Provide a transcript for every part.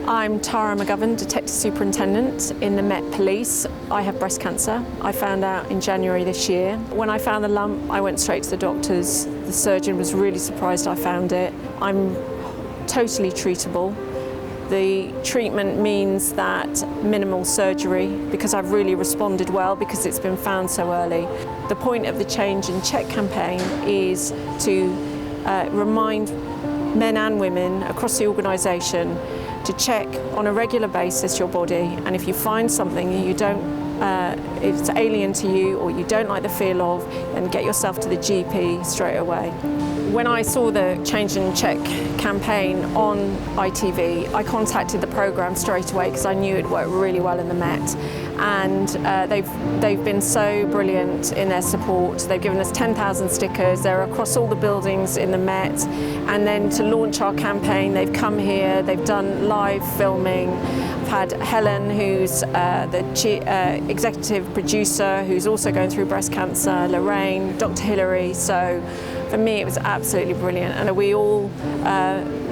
I'm Tara McGovern, Detective Superintendent in the Met Police. I have breast cancer. I found out in January this year. When I found the lump, I went straight to the doctors. The surgeon was really surprised I found it. I'm totally treatable. The treatment means that minimal surgery because I've really responded well because it's been found so early. The point of the Change and Check campaign is to remind men and women across the organisation to check on a regular basis your body, and if you find something you don't, it's alien to you or you don't like the feel of, then get yourself to the GP straight away. When I saw the Change and Check campaign on ITV, I contacted the programme straight away because I knew it worked really well in the Met, and they've been so brilliant in their support. They've given us 10,000 stickers. They're across all the buildings in the Met, and then to launch our campaign they've come here, they've done live filming. I've had Helen, who's the executive producer, who's also going through breast cancer, Lorraine, Dr. Hilary. So for me it was absolutely brilliant, and we all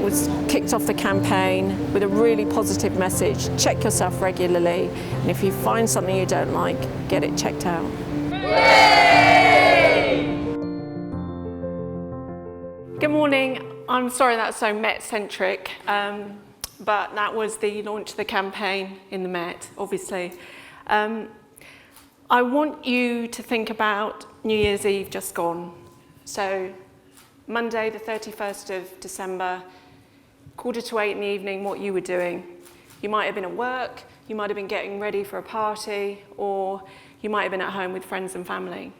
was kicked off the campaign with a really positive message. Check yourself regularly, and if you find something you don't like, get it checked out. Good morning. I'm sorry that's so Met-centric, but that was the launch of the campaign in the Met, obviously. I want you to think about New Year's Eve just gone. So Monday the 31st of December, 7:45 in the evening, what you were doing. You might have been at work, you might have been getting ready for a party, or you might have been at home with friends and family.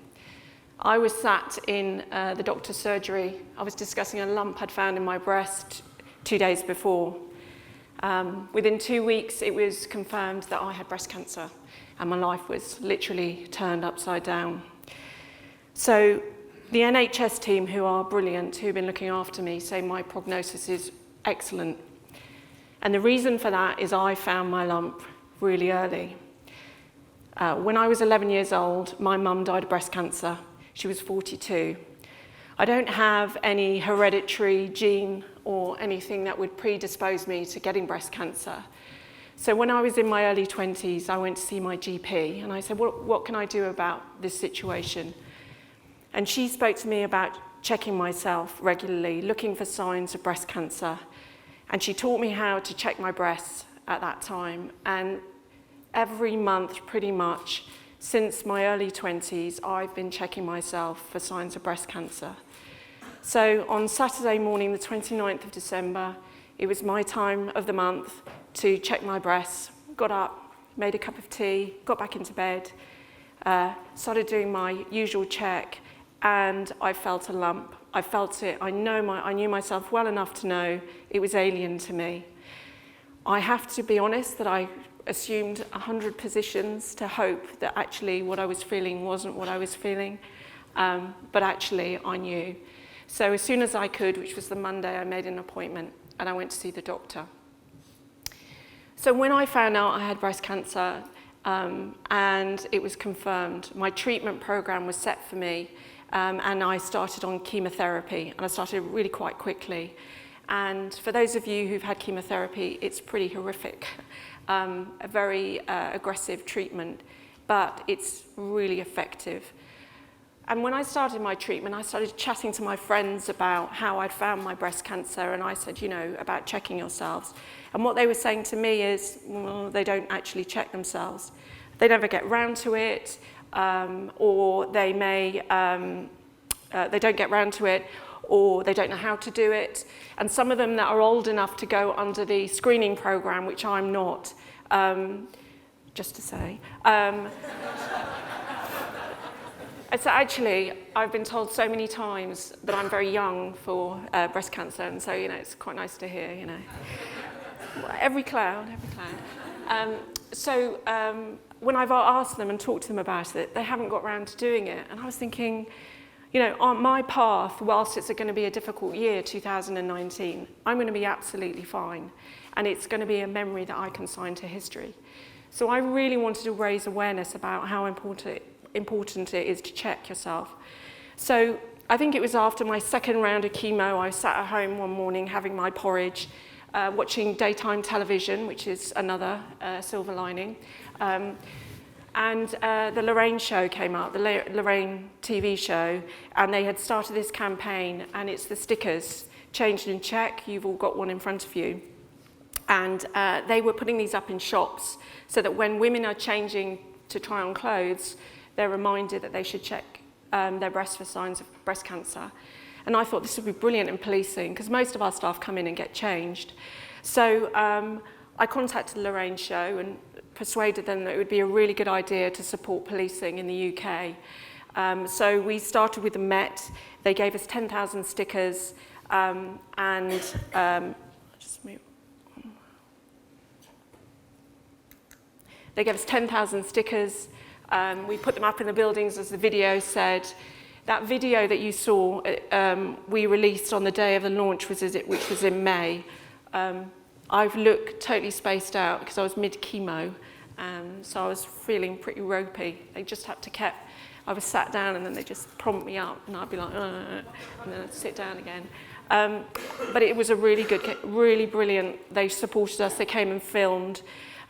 I was sat in the doctor's surgery. I was discussing a lump I'd found in my breast 2 days before. Within 2 weeks, it was confirmed that I had breast cancer, and my life was literally turned upside down. So the NHS team, who are brilliant, who've been looking after me, say my prognosis is excellent. And the reason for that is I found my lump really early. When I was 11 years old, my mum died of breast cancer. She was 42. I don't have any hereditary gene or anything that would predispose me to getting breast cancer. So when I was in my early 20s, I went to see my GP, and I said, what can I do about this situation? And she spoke to me about checking myself regularly, looking for signs of breast cancer. And she taught me how to check my breasts at that time. And every month, pretty much, since my early 20s, I've been checking myself for signs of breast cancer. So on Saturday morning, the 29th of December, it was my time of the month to check my breasts. Got up, made a cup of tea, got back into bed, started doing my usual check, and I felt a lump. I felt it. I knew myself well enough to know it was alien to me. I have to be honest that I assumed 100 positions to hope that actually what I was feeling wasn't what I was feeling, but actually I knew. So as soon as I could, which was the Monday, I made an appointment and I went to see the doctor. So when I found out I had breast cancer and it was confirmed, my treatment program was set for me. And I started on chemotherapy, and I started really quite quickly. And for those of you who've had chemotherapy, it's pretty horrific, a very aggressive treatment, but it's really effective. And when I started my treatment, I started chatting to my friends about how I'd found my breast cancer, and I said, about checking yourselves. And what they were saying to me is, well, they don't actually check themselves. They never get round to it. Or they don't get round to it, or they don't know how to do it. And some of them that are old enough to go under the screening program, which I'm not, just to say. So actually, I've been told so many times that I'm very young for breast cancer, and so, it's quite nice to hear, Every cloud. When I've asked them and talked to them about it, they haven't got round to doing it. And I was thinking, on my path, whilst it's going to be a difficult year, 2019, I'm going to be absolutely fine. And it's going to be a memory that I can sign to history. So I really wanted to raise awareness about how important it is to check yourself. So I think it was after my second round of chemo, I sat at home one morning having my porridge, watching daytime television, which is another silver lining. And the Lorraine show came up, the Lorraine TV show, and they had started this campaign, and it's the stickers, changed and check, you've all got one in front of you. And they were putting these up in shops so that when women are changing to try on clothes, they're reminded that they should check their breasts for signs of breast cancer. And I thought this would be brilliant in policing, because most of our staff come in and get changed. So I contacted the Lorraine show and persuaded them that it would be a really good idea to support policing in the UK. So we started with the Met. They gave us 10,000 stickers They gave us 10,000 stickers. We put them up in the buildings, as the video said. That video that you saw, we released on the day of the launch, which was in May. I've looked totally spaced out because I was mid-chemo, so I was feeling pretty ropey. They just had to I was sat down and then they just prompt me up and I'd be like, and then I'd sit down again. But it was a really good, really brilliant. They supported us, they came and filmed.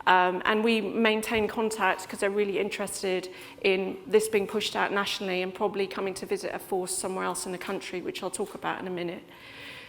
And we maintain contact because they're really interested in this being pushed out nationally and probably coming to visit a force somewhere else in the country, which I'll talk about in a minute.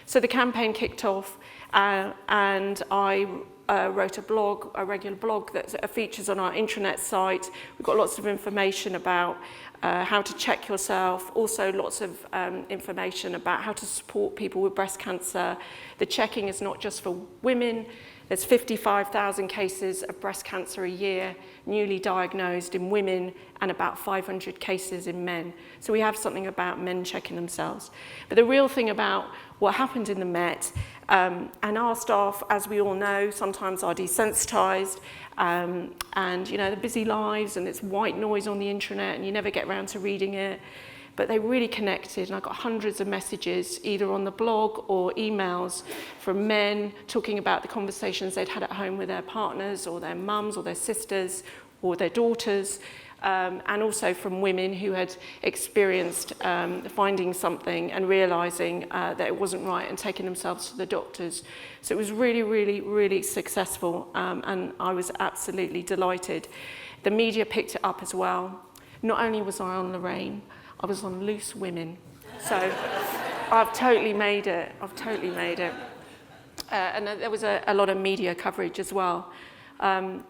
So the campaign kicked off and I wrote a regular blog that features on our intranet site. We've got lots of information about how to check yourself, also lots of information about how to support people with breast cancer. The checking is not just for women. There's 55,000 cases of breast cancer a year newly diagnosed in women and about 500 cases in men. So we have something about men checking themselves. But the real thing about what happened in the Met, and our staff, as we all know, sometimes are desensitised, and you know, the busy lives and it's white noise on the intranet and you never get around to reading it. But they really connected, and I got hundreds of messages, either on the blog or emails, from men talking about the conversations they'd had at home with their partners or their mums or their sisters or their daughters, and also from women who had experienced finding something and realising that it wasn't right and taking themselves to the doctors. So it was really, really, really successful, and I was absolutely delighted. The media picked it up as well. Not only was I on Lorraine, I was on Loose Women. So I've totally made it. And there was a lot of media coverage as well. And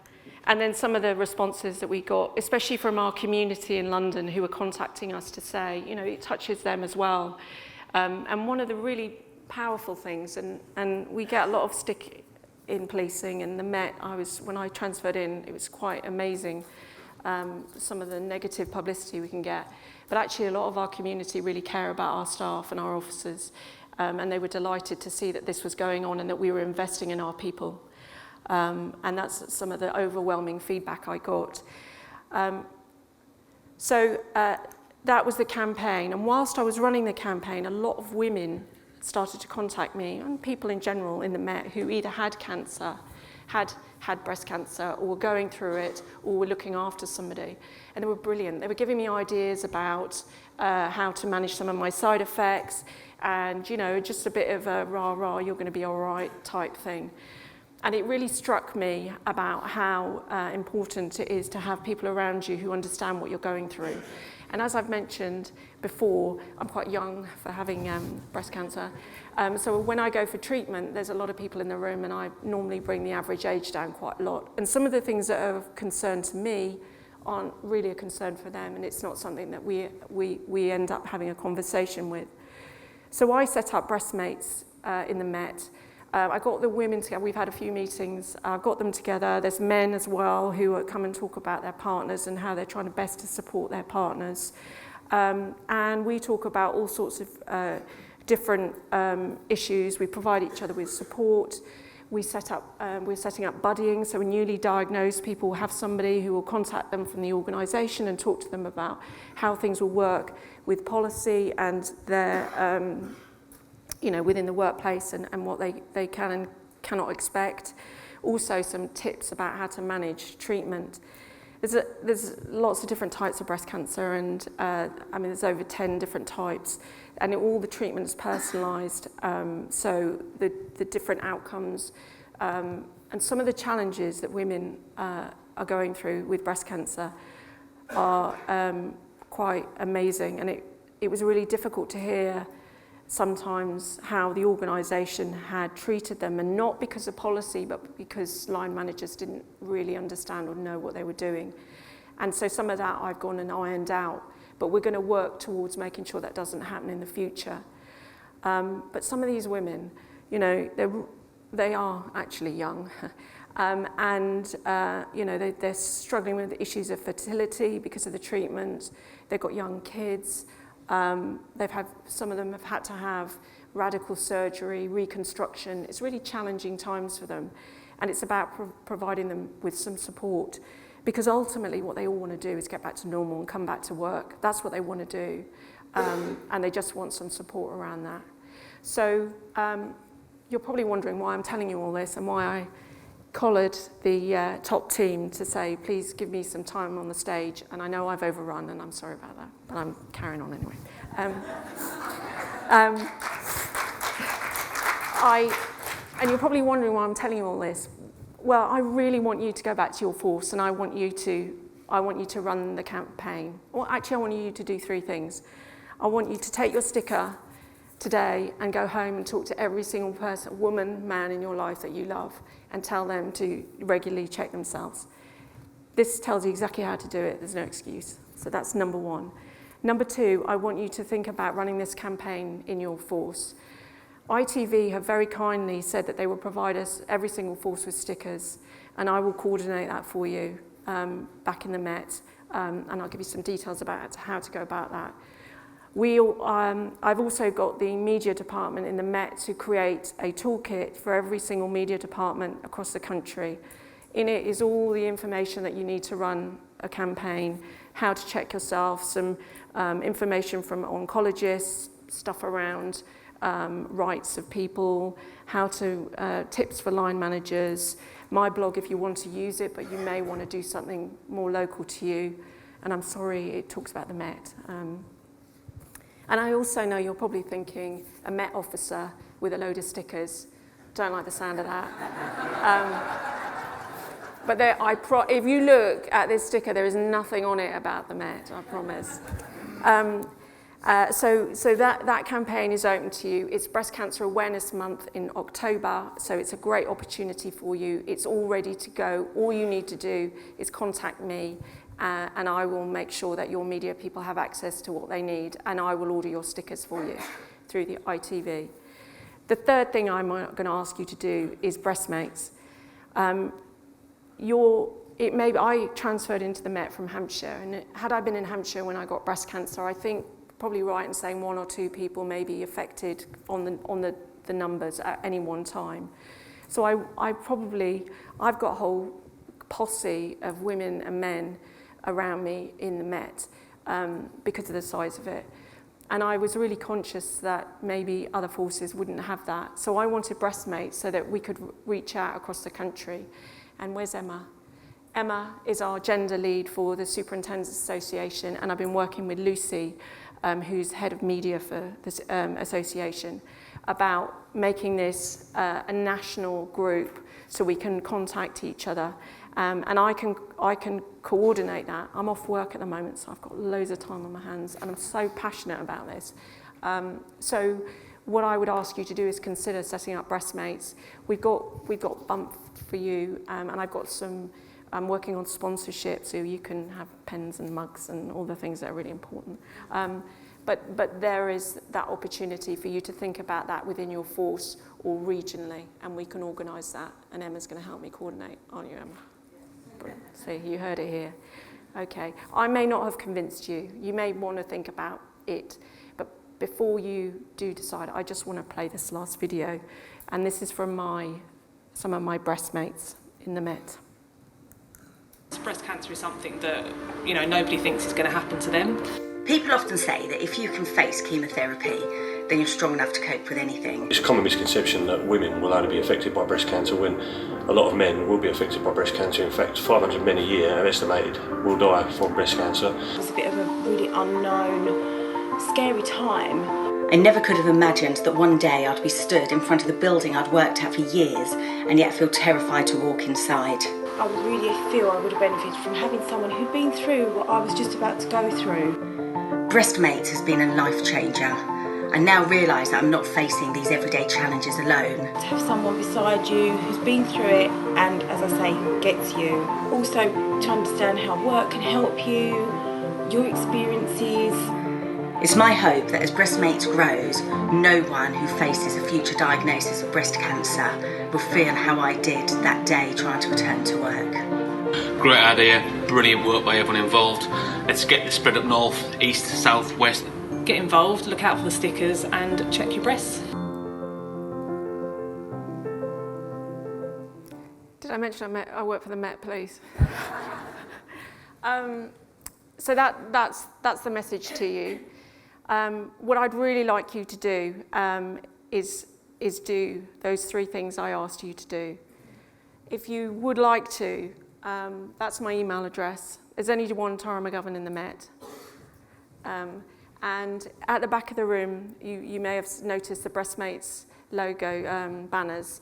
then some of the responses that we got, especially from our community in London who were contacting us to say, you know, it touches them as well. And one of the really powerful things, and we get a lot of stick in policing, and the Met, when I transferred in, it was quite amazing, some of the negative publicity we can get. But actually a lot of our community really care about our staff and our officers, and they were delighted to see that this was going on and that we were investing in our people. And that's some of the overwhelming feedback I got. So that was the campaign, and whilst I was running the campaign, a lot of women started to contact me, and people in general in the Met, who either had cancer, had breast cancer, or were going through it, or were looking after somebody. And they were brilliant. They were giving me ideas about how to manage some of my side effects, and you know, just a bit of a rah-rah, you're going to be all right type thing. And it really struck me about how important it is to have people around you who understand what you're going through. And as I've mentioned before, I'm quite young for having breast cancer. So when I go for treatment, there's a lot of people in the room, and I normally bring the average age down quite a lot. And some of the things that are of concern to me aren't really a concern for them, and it's not something that we end up having a conversation with. So I set up Breastmates in the Met. I got the women together. We've had a few meetings. I've got them together. There's men as well who come and talk about their partners and how they're trying best to support their partners. And we talk about all sorts of different issues. We provide each other with support. We're setting up buddying, so when newly diagnosed people have somebody who will contact them from the organisation and talk to them about how things will work with policy and their you know, within the workplace and what they can and cannot expect. Also some tips about how to manage treatment. There's lots of different types of breast cancer, and I mean, there's over 10 different types, and all the treatment is personalised, so the different outcomes and some of the challenges that women are going through with breast cancer are quite amazing, and it was really difficult to hear sometimes how the organisation had treated them, and not because of policy, but because line managers didn't really understand or know what they were doing. And so some of that I've gone and ironed out, but we're going to work towards making sure that doesn't happen in the future. But some of these women, you know, they are actually young, and you know, they're struggling with issues of fertility because of the treatment. They've got young kids. Some of them have had to have radical surgery, reconstruction. It's really challenging times for them, and it's about providing them with some support, because ultimately what they all want to do is get back to normal and come back to work. That's what they want to do, and they just want some support around that. So you're probably wondering why I'm telling you all this and why I collared the top team to say, please give me some time on the stage. And I know I've overrun, and I'm sorry about that, but I'm carrying on anyway. And you're probably wondering why I'm telling you all this. Well, I really want you to go back to your force, and I want you to run the campaign. Well, actually, I want you to do 3 things. I want you to take your sticker today and go home and talk to every single person, woman, man in your life that you love, and tell them to regularly check themselves. This tells you exactly how to do it. There's no excuse. So that's number 1. Number 2, I want you to think about running this campaign in your force. ITV have very kindly said that they will provide us, every single force, with stickers, and I will coordinate that for you back in the Met, and I'll give you some details about how to go about that. I've also got the media department in the Met to create a toolkit for every single media department across the country. In it is all the information that you need to run a campaign, how to check yourself, some information from oncologists, stuff around rights of people, how to tips for line managers, my blog if you want to use it, but you may want to do something more local to you. And I'm sorry, it talks about the Met. And I also know you're probably thinking, a Met officer with a load of stickers. Don't like the sound of that. But if you look at this sticker, there is nothing on it about the Met, I promise. So that campaign is open to you. It's Breast Cancer Awareness Month in October, so it's a great opportunity for you. It's all ready to go. All you need to do is contact me, and I will make sure that your media people have access to what they need, and I will order your stickers for you through the ITV. The third thing I'm going to ask you to do is breastmates. I transferred into the Met from Hampshire, and had I been in Hampshire when I got breast cancer, I think probably right in saying 1 or 2 people may be affected on the numbers at any one time. So I've got a whole posse of women and men around me in the Met because of the size of it. And I was really conscious that maybe other forces wouldn't have that. So I wanted breastmates so that we could reach out across the country. And where's Emma? Emma is our gender lead for the Superintendents Association, and I've been working with Lucy, who's head of media for this association, about making this a national group so we can contact each other. And I can coordinate that. I'm off work at the moment, so I've got loads of time on my hands, and I'm so passionate about this. So what I would ask you to do is consider setting up breastmates. We've got Bump for you, and I'm working on sponsorship, so you can have pens and mugs and all the things that are really important. But there is that opportunity for you to think about that within your force or regionally, and we can organise that. And Emma's going to help me coordinate, aren't you, Emma? Brilliant. So you heard it here. Okay. I may not have convinced you. You may want to think about it. But before you do decide, I just want to play this last video. And this is from some of my breastmates in the Met. Breast cancer is something that, nobody thinks is going to happen to them. People often say that if you can face chemotherapy, then you're strong enough to cope with anything. It's a common misconception that women will only be affected by breast cancer when a lot of men will be affected by breast cancer. In fact, 500 men a year are estimated will die from breast cancer. It's a bit of a really unknown, scary time. I never could have imagined that one day I'd be stood in front of the building I'd worked at for years and yet feel terrified to walk inside. I really feel I would have benefited from having someone who'd been through what I was just about to go through. Breastmates has been a life changer. I now realise that I'm not facing these everyday challenges alone. To have someone beside you who's been through it and, as I say, gets you. Also to understand how work can help you, your experiences. It's my hope that as Breastmates grows, no one who faces a future diagnosis of breast cancer will feel how I did that day trying to return to work. Great idea, brilliant work by everyone involved. Let's get this spread up north, east, south, west. Get involved, look out for the stickers and check your breasts. Did I mention I work for the Met Police? So that's the message to you. What I'd really like you to do is do those 3 things I asked you to do. If you would like to, that's my email address. There's only one Tara McGovern in the Met. And at the back of the room, you may have noticed the Breastmates logo banners.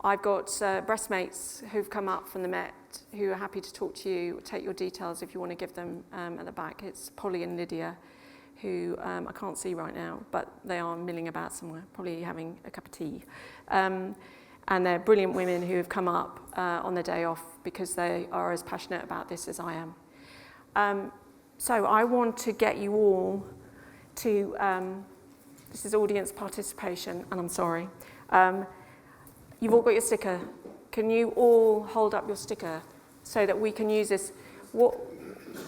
I've got Breastmates who've come up from the Met who are happy to talk to you, take your details if you want to give them at the back. It's Polly and Lydia, who I can't see right now, but they are milling about somewhere, probably having a cup of tea. And they're brilliant women who have come up on their day off because they are as passionate about this as I am. So I want to get you all to, this is audience participation, and I'm sorry. You've all got your sticker. Can you all hold up your sticker so that we can use this?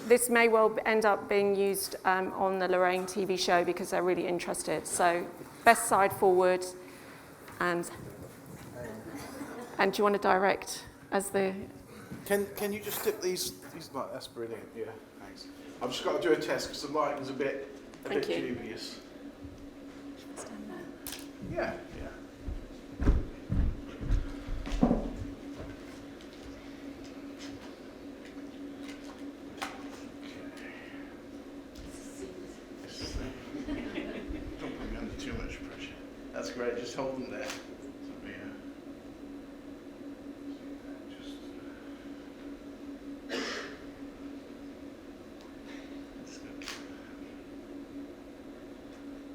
This may well end up being used on the Lorraine TV show because they're really interested. So best side forward, and do you want to direct as the... Can you just dip these lights? That's brilliant, yeah, thanks. I've just got to do a test because the lighting's a bit dubious. Stand there. Yeah. Don't put me under too much pressure. That's great, just hold them there.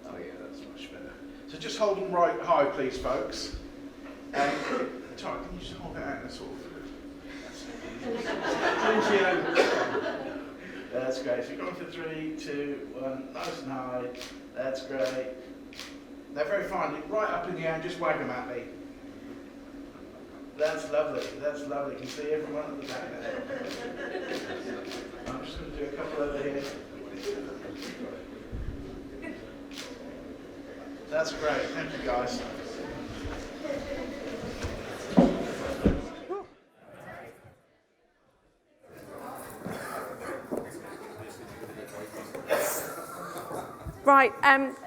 Oh yeah, that's much better. So just hold them right high, please, folks. Tara, can you just hold it out and sort of... That's great. So you're going for 3, 2, 1, nice and high. That's great. They're very fine. Right up in the air, just wag them at me. That's lovely. That's lovely. You can see everyone at the back there. I'm just going to do a couple over here. That's great. Thank you, guys. Right,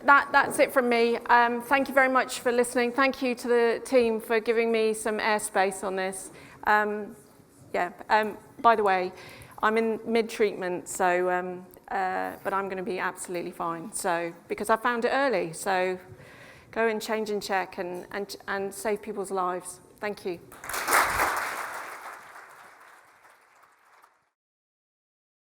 that's it from me. Thank you very much for listening. Thank you to the team for giving me some airspace on this. By the way, I'm in mid-treatment, so but I'm going to be absolutely fine. So because I found it early, so go and change and check and save people's lives. Thank you.